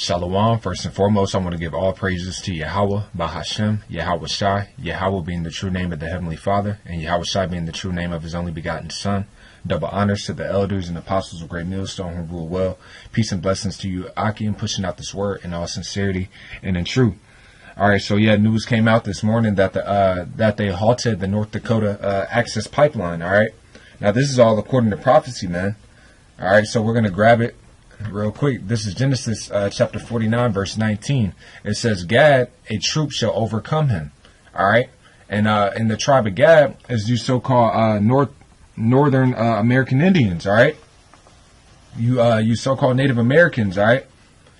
Shalom. First and foremost, I want to give all praises to Yahweh, Bahashem, Yahweh Shai, Yahweh being the true name of the Heavenly Father, and Yahweh Shai being the true name of His only begotten Son. Double honors to the elders and apostles of Great Millstone who rule well. Peace and blessings to you, Akim, pushing out this word in all sincerity and in truth. All right, so yeah, news came out this morning that that they halted the North Dakota access pipeline. All right, now this is all according to prophecy, man. All right, so we're gonna grab it real quick. This is Genesis chapter 49, verse 19. It says, Gad, a troop shall overcome him. All right. And in the tribe of Gad is you so-called Northern American Indians. All right. You so-called Native Americans. All right.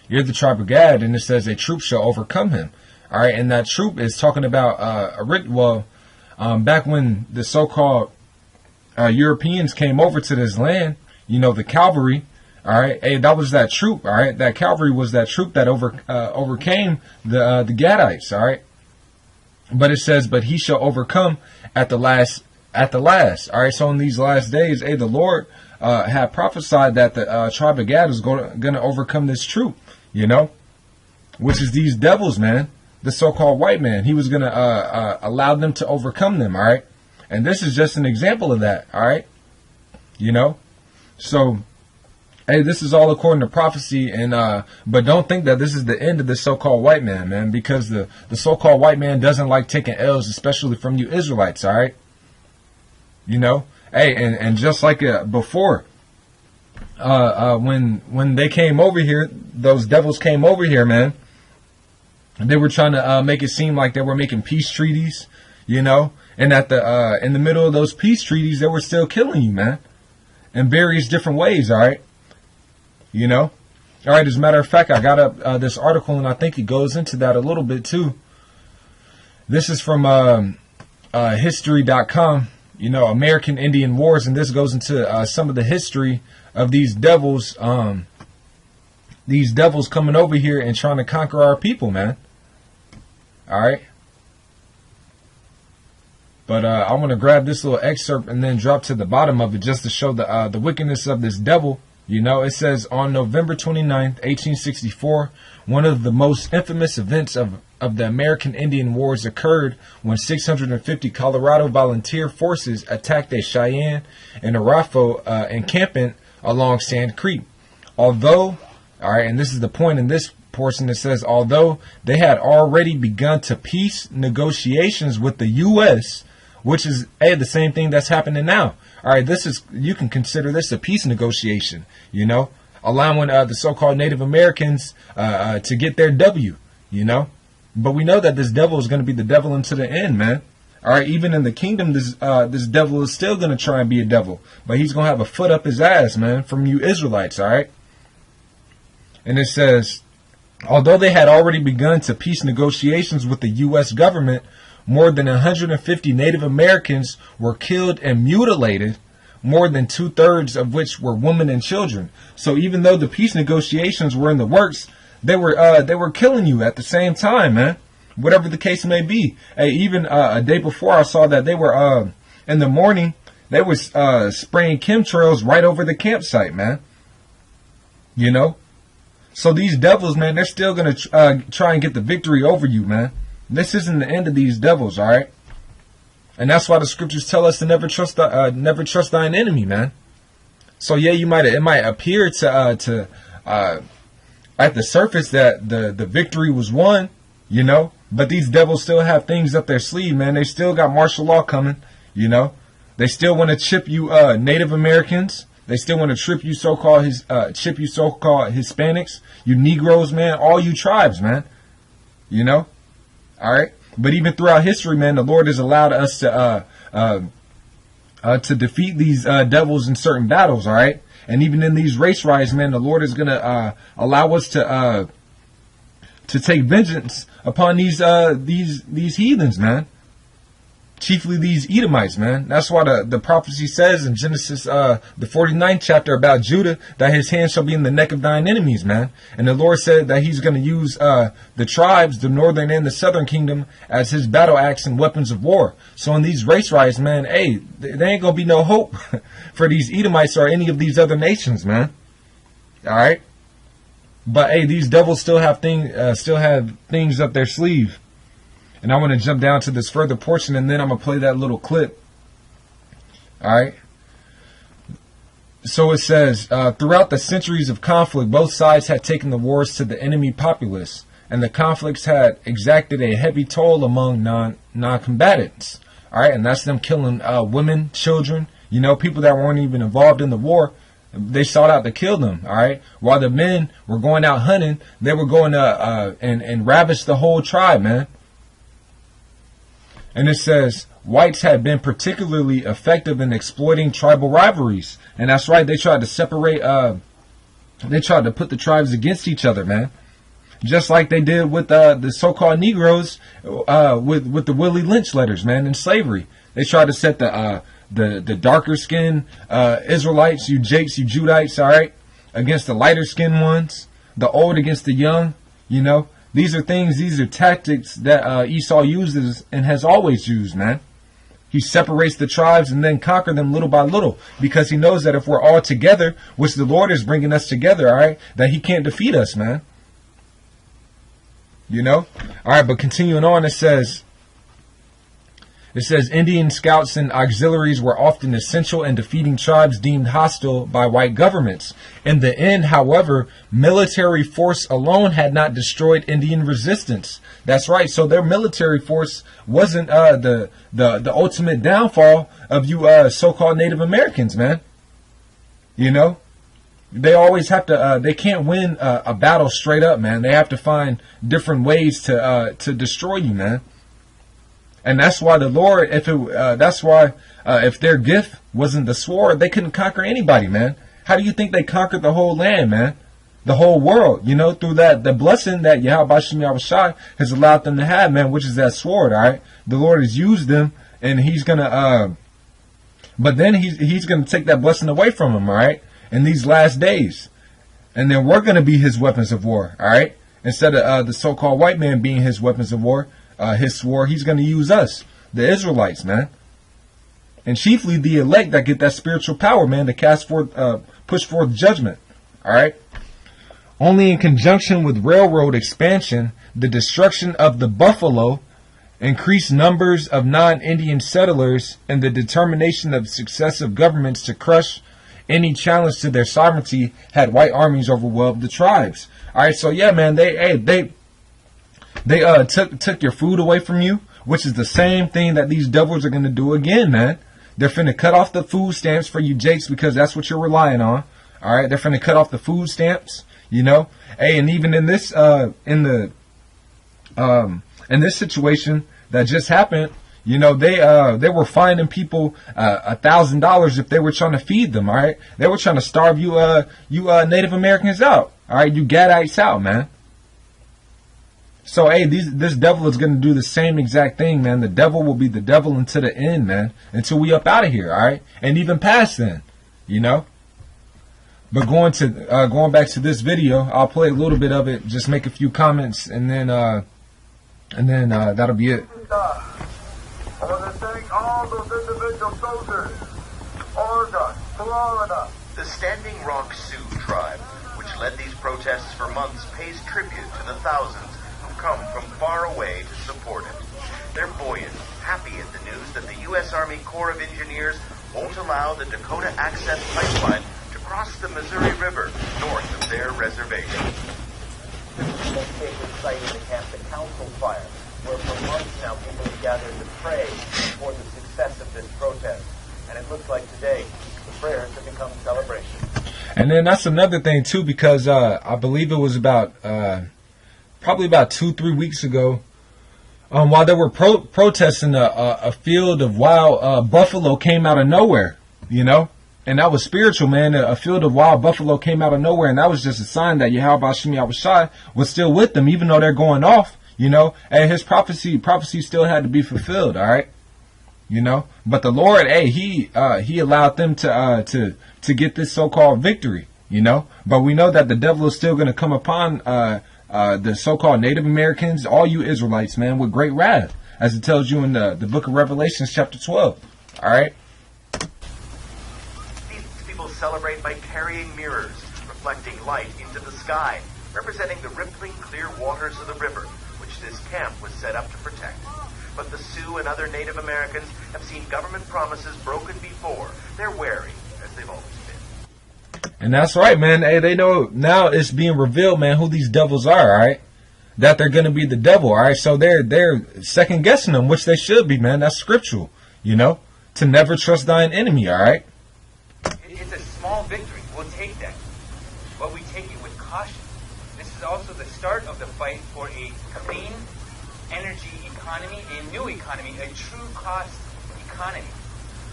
You're the tribe of Gad, and it says a troop shall overcome him. All right. And that troop is talking about back when the so-called Europeans came over to this land, you know, the cavalry. All right, hey, that was that troop. All right, that cavalry was that troop that overcame the Gadites. All right, but it says, but he shall overcome at the last. All right, so in these last days, hey, the Lord had prophesied that the tribe of Gad is going to overcome this troop. You know, which is these devils, man. The so-called white man. He was going to allow them to overcome them. All right, and this is just an example of that. All right, you know, so. Hey, this is all according to prophecy, and but don't think that this is the end of the so-called white man, because the so-called white man doesn't like taking L's, especially from you Israelites, all right? You know? Hey, and just like before, when they came over here, those devils came over here, man, they were trying to make it seem like they were making peace treaties, you know? And at in the middle of those peace treaties, they were still killing you, man, in various different ways, all right? You know? All right, as a matter of fact, I got up this article, and I think it goes into that a little bit, too. This is from history.com, you know, American Indian Wars, and this goes into some of the history of these devils coming over here and trying to conquer our people, man. All right? But I want to grab this little excerpt and then drop to the bottom of it just to show the wickedness of this devil. You know, it says, on November 29th, 1864, one of the most infamous events of the American Indian Wars occurred when 650 Colorado volunteer forces attacked a Cheyenne and Arapaho encampment along Sand Creek. Although, all right, and this is the point in this portion that says, although they had already begun to peace negotiations with the U.S., which is the same thing that's happening now. All right, you can consider this a peace negotiation, you know, allowing the so-called Native Americans to get their W, you know. But we know that this devil is going to be the devil unto the end, man. All right, even in the kingdom, this devil is still going to try and be a devil. But he's going to have a foot up his ass, man, from you Israelites, all right. And it says, although they had already begun to peace negotiations with the U.S. government, more than 150 Native Americans were killed and mutilated, more than 2/3 of which were women and children. So even though the peace negotiations were in the works, they were killing you at the same time, man. Whatever the case may be. Hey, even a day before, I saw that they were in the morning they were spraying chemtrails right over the campsite, man. You know, so these devils, man, they're still gonna try and get the victory over you, man. This isn't the end of these devils, all right? And that's why the scriptures tell us to never trust thine enemy, man. So yeah, it might appear to at the surface that the victory was won, you know, but these devils still have things up their sleeve, man. They still got martial law coming, you know. They still want to chip you Native Americans. They still want to chip you so-called Hispanics, you Negroes, man, all you tribes, man. You know. All right, but even throughout history, man, the Lord has allowed us to defeat these devils in certain battles. All right, and even in these race riots, man, the Lord is gonna allow us to take vengeance upon these heathens, man. Chiefly these Edomites, man. That's why the prophecy says in Genesis, the 49th chapter about Judah, that his hand shall be in the neck of thine enemies, man. And the Lord said that he's going to use the tribes, the northern and the southern kingdom, as his battle axe and weapons of war. So in these race riots, man, hey, there ain't going to be no hope for these Edomites or any of these other nations, man. All right? But hey, these devils still have things up their sleeve. And I want to jump down to this further portion, and then I'm gonna play that little clip. All right. So it says, throughout the centuries of conflict, both sides had taken the wars to the enemy populace, and the conflicts had exacted a heavy toll among non-combatants. All right, and that's them killing women, children, people that weren't even involved in the war. They sought out to kill them. All right, while the men were going out hunting, they were going to and ravage the whole tribe, man. And it says, whites had been particularly effective in exploiting tribal rivalries. And that's right, they tried to separate, they tried to put the tribes against each other, man. Just like they did with the so-called Negroes, with the Willie Lynch letters, man, in slavery. They tried to set the darker skinned Israelites, you Jakes, you Judites, all right, against the lighter skinned ones, the old against the young, These are tactics that Esau uses and has always used, man. He separates the tribes and then conquer them little by little, because he knows that if we're all together, which the Lord is bringing us together, all right, that he can't defeat us, man. All right, but continuing on, it says, Indian scouts and auxiliaries were often essential in defeating tribes deemed hostile by white governments. In the end, however, military force alone had not destroyed Indian resistance. That's right. So their military force wasn't the ultimate downfall of you so-called Native Americans, man. They always have to. They can't win a battle straight up, man. They have to find different ways to destroy you, man. And that's why the Lord, if their gift wasn't the sword, they couldn't conquer anybody, man. How do you think they conquered the whole land, man? The whole world, through the blessing that Yahweh Shem Yahushai has allowed them to have, man, which is that sword, all right? The Lord has used them, and he's going to, but then he's going to take that blessing away from them, all right? In these last days. And then we're going to be his weapons of war, all right? Instead of the so-called white man being his weapons of war, his sword, he's going to use us, the Israelites, man. And chiefly the elect that get that spiritual power, man, to cast forth, push forth judgment. All right. Only in conjunction with railroad expansion, the destruction of the buffalo, increased numbers of non-Indian settlers, and the determination of successive governments to crush any challenge to their sovereignty had white armies overwhelmed the tribes. All right. So yeah, man, they took your food away from you, which is the same thing that these devils are going to do again, man. They're finna cut off the food stamps for you Jakes, because that's what you're relying on. All right, they're finna cut off the food stamps, Hey, and even in this in this situation that just happened, they were fining people $1,000 if they were trying to feed them. All right, they were trying to starve you Native Americans out. All right, you Gadites out, man. So, hey, this devil is going to do the same exact thing, man. The devil will be the devil until the end, man. Until we up out of here, all right? And even past then, But going back to this video, I'll play a little bit of it, just make a few comments, and then that'll be it. I want to thank all those individual soldiers, Oregon, Florida. The Standing Rock Sioux tribe, which led these protests for months, pays tribute to the thousands come from far away to support it. They're buoyant, happy at the news that the U.S. Army Corps of Engineers won't allow the Dakota Access Pipeline to cross the Missouri River north of their reservation. This is the sacred site in the Camp, the Council Fire, where for months now people have gathered to pray for the success of this protest. And it looks like today the prayers have become celebration. And then that's another thing too, because I believe it was about probably about 2-3 weeks ago, while they were protesting, a field of wild buffalo came out of nowhere, and that was spiritual, man. A field of wild buffalo came out of nowhere, and that was just a sign that Yahweh Shem Yahushai was still with them, even though they're going off, and his prophecy still had to be fulfilled, all right, but the Lord, hey, he allowed them to get this so-called victory, but we know that the devil is still going to come upon the so-called Native Americans, all you Israelites, man, with great wrath, as it tells you in the book of Revelation, chapter 12. All right. These people celebrate by carrying mirrors, reflecting light into the sky. representing the rippling clear waters of the river, which this camp was set up to protect. But the Sioux and other Native Americans have seen government promises broken before. They're wary, as they've always been. And that's right, man. Hey, they know now it's being revealed, man, who these devils are, all right? That they're going to be the devil, all right? So they're second guessing them, which they should be, man. That's scriptural, you know, to never trust thine enemy, all right? It's a small victory. We'll take that. But we take it with caution. This is also the start of the fight for a clean energy economy, a new economy, a true cost economy.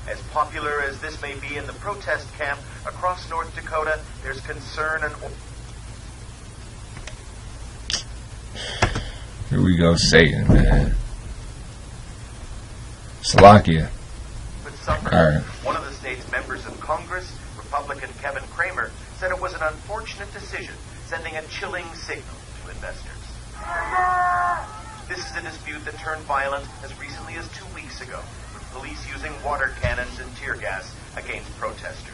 As popular as this may be in the protest camp across North Dakota, there's concern and... Here we go, Satan, man. Salakia. with suffering. All right. One of the state's members of Congress, Republican Kevin Kramer, said it was an unfortunate decision, sending a chilling signal to investors. This is a dispute that turned violent as recently as 2 weeks ago, with police using water cannons and tear gas against protesters.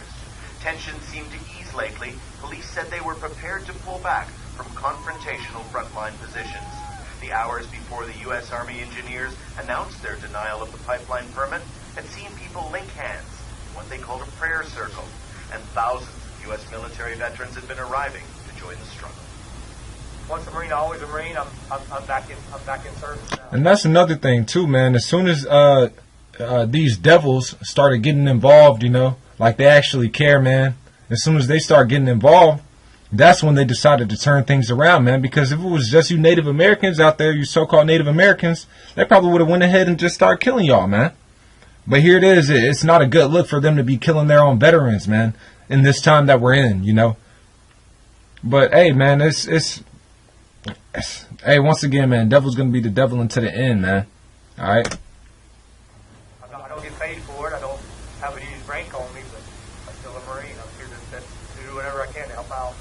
Tensions seemed to ease lately. Police said they were prepared to pull back from confrontational frontline positions. The hours before the U.S. Army engineers announced their denial of the pipeline permit had seen people link hands in what they called a prayer circle, and thousands of U.S. military veterans had been arriving to join the struggle. Once a Marine, always a Marine. I'm back in service now. And that's another thing too, man. As soon as these devils started getting involved, you know, like they actually care, man. As soon as they start getting involved, that's when they decided to turn things around, man. Because if it was just you Native Americans out there, you so-called Native Americans, they probably would have went ahead and just started killing y'all, man. But here it is. It's not a good look for them to be killing their own veterans, man, in this time that we're in, you know. But hey, man, it's hey, once again, man, devil's gonna be the devil until the end, man. All right. I don't get paid for it. I don't have any rank on me, but I'm still a Marine. I'm here to do whatever I can to help out.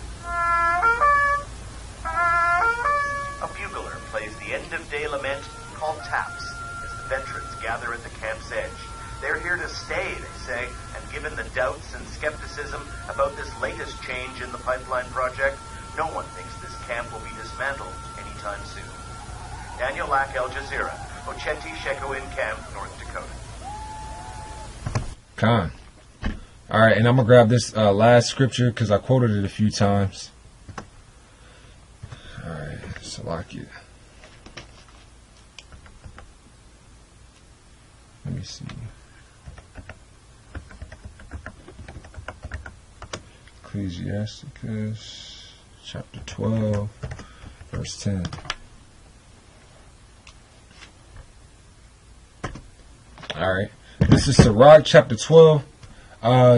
A bugler plays the end-of-day lament called Taps as the veterans gather at the camp's edge. They're here to stay, they say, and given the doubts and skepticism about this latest change in the pipeline project, no one thinks this camp will be dismantled anytime soon. Daniel Lack, Al Jazeera, Ocheti Shekoin Camp, North Dakota. Con. All right, and I'm gonna grab this last scripture because I quoted it a few times. All right, Salakia. Let me see. Ecclesiasticus chapter 12, verse 10. All right, this is Sirach chapter 12,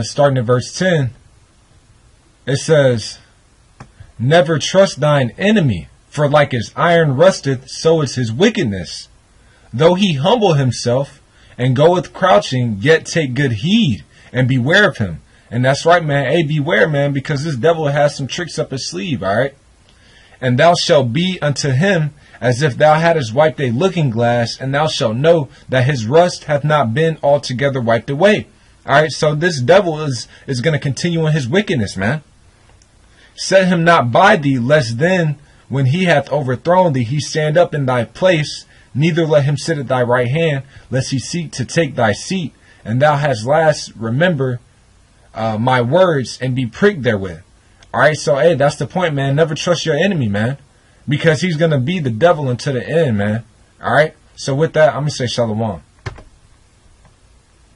starting at verse 10. It says, "Never trust thine enemy, for like as iron rusteth, so is his wickedness. Though he humble himself and goeth crouching, yet take good heed and beware of him." And that's right, man. Hey, beware, man, because this devil has some tricks up his sleeve, all right? "And thou shalt be unto him as if thou hadst wiped a looking glass, and thou shalt know that his rust hath not been altogether wiped away." All right, so this devil is going to continue in his wickedness, man. "Set him not by thee, lest then, when he hath overthrown thee, he stand up in thy place. Neither let him sit at thy right hand, lest he seek to take thy seat. And thou hast last remember my words and be pricked therewith." All right, so hey, that's the point, man. Never trust your enemy, man, because he's going to be the devil until the end, man. All right, so with that, I'm going to say shalom.